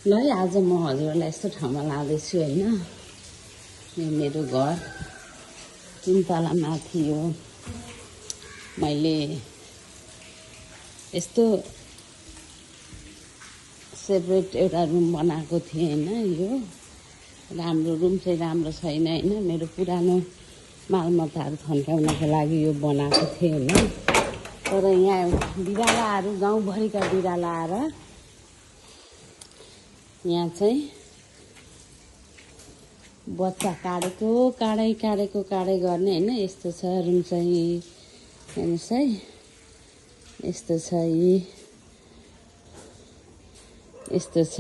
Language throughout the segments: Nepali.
ल है आज म हजुरलाई यस्तो ठाउँमा लाँदैछु होइन। यो मेरो घर 3 तला माथि हो। मैले यस्तो सेपरेट एउटा रुम बनाएको थिएँ होइन। यो राम्रो रुम चाहिँ राम्रो छैन होइन। मेरो पुरानो मालमत्ताहरू थन्काउनको लागि यो बनाएको थिएँ होइन। तर यहाँ बिरालाहरू गाउँभरिका बिराला आएर यहाँ चाहिँ बच्चा काँडै गर्ने होइन। यस्तो छ रुम चाहिँ, हेर्नुहोस् है, यस्तो छ यस्तो छ।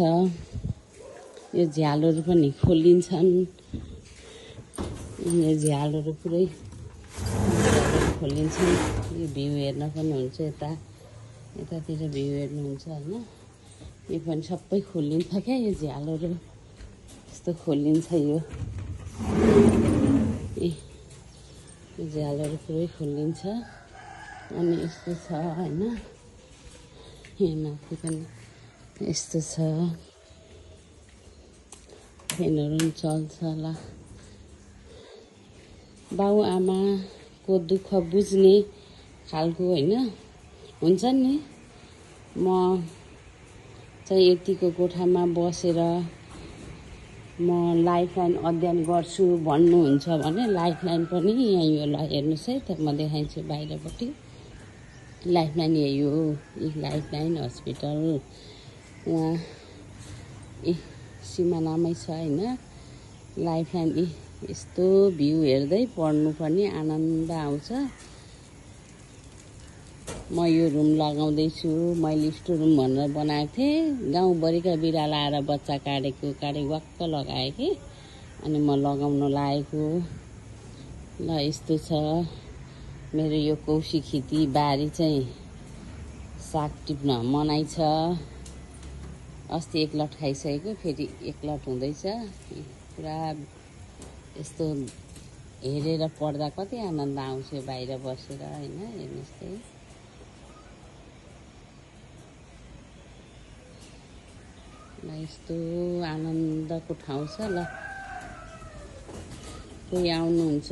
यो झ्यालहरू पनि खोलिन्छन्। यो झ्यालहरू पुरै खोलिन्छन्। यो भ्यू हेर्न पनि हुन्छ। यतातिर भ्यू हेर्नुहुन्छ होइन। यो पनि सबै खोलिन्छ क्या। यो झ्यालहरू यस्तो खोलिन्छ। यो झ्यालहरू पुरै खोलिन्छ। अनि यस्तो छ होइन। यहाँ माथि पनि यस्तो छ। फ्यानहरू पनि चल्छ होला। बाउ आमाको दुःख बुझ्ने खालको होइन हुन्छ नि। म चाहिँ यतिको कोठामा बसेर म लाइफलाइन अध्ययन गर्छु भन्नुहुन्छ भने लाइफलाइन पनि यहीँ हो। ल हेर्नुहोस् है, त म देखाइन्छु बाहिरपट्टि। लाइफलाइन यही हो। लाइफलाइन हस्पिटल यहाँ सिमानामै छ होइन। लाइफलाइन यस्तो भ्यू हेर्दै पढ्नु पनि आनन्द आउँछ। म यो रुम लगाउँदैछु। मैले स्टोर रुम भनेर बनाएको थिएँ। गाउँभरिका बिराला आएर बच्चा काँडे वाक्क लगाएँ कि, अनि म लगाउन लागेको। ल यस्तो छ मेरो यो कौशी खेती बारी चाहिँ साग टिप्न मनाइ छ। अस्ति 1 लट खाइसकेको, फेरि 1 लट हुँदैछ। पुरा यस्तो हेरेर पढ्दा कति आनन्द आउँछ बाहिर बसेर होइन। हेर्नुहोस् त ल यस्तो आनन्दको ठाउँ छ। ल कोही आउनुहुन्छ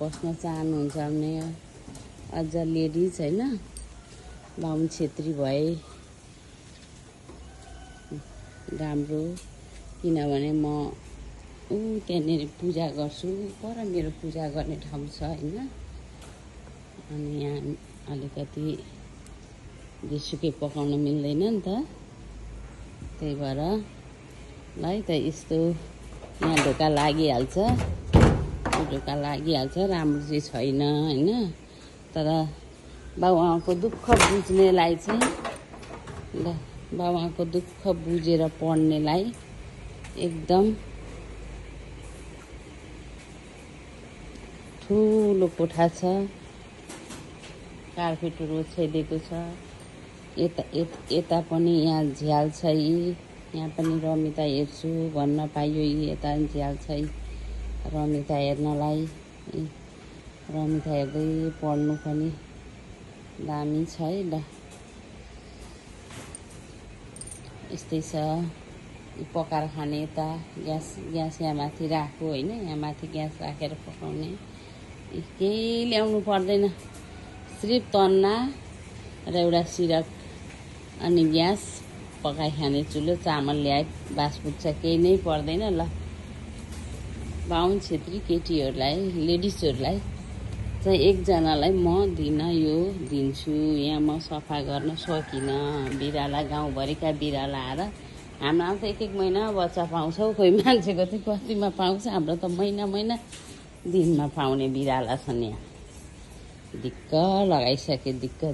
बस्न चाहनुहुन्छ भने अझ लेडिज होइन, बाहुन छेत्री भए राम्रो। किनभने म त्यहाँनिर पूजा गर्छु। पर मेरो पूजा गर्ने ठाउँ छ होइन। अनि यहाँ अलिकति जेसुकै पकाउन मिल्दैन नि त। त्यही भएर ल है त यस्तो यहाँ ढोका लागिहाल्छ। ढोका लागिहाल्छ। राम्रो चाहिँ छैन होइन। तर बाबुआमाको दुःख बुझ्नेलाई चाहिँ ल बाबुआमाको दुःख बुझेर पढ्नेलाई एकदम ठुलो कोठा छ। कार्पेटहरू ओछ्याइदिएको छ। यता पनि यहाँ झ्याल छ। यहाँ पनि रमिता हेर्छु भन्न पाइयो। यता झ्याल छ रमिता हेर्नलाई। रमिता हेर्दै पढ्नु पनि दामी छ है। ल यस्तै छ। पकाएर खाने यता ग्यास यहाँ माथि राख्यो होइन। यहाँ माथि ग्यास राखेर पकाउने। केही ल्याउनु पर्दैन। सिर्फ तन्ना र एउटा सिरक अनि ग्यास पकाइ खाने चुलो, चामल ल्याए बास पुग्छ। केही नै पर्दैन। ल बाहुन छेत्री केटीहरूलाई लेडिजहरूलाई चाहिँ एकजनालाई म यो दिन्छु। यहाँ म सफा गर्न सकिनँ। बिराला गाउँभरिका बिराला आएर हाम्रो त 1 महिना बच्चा पाउँछौ। कोही मान्छेको चाहिँ कतिमा पाउँछ। हाम्रो त महिना दिनमा पाउने बिराला छन् यहाँ। दिक्क लगाइसके। दिक्क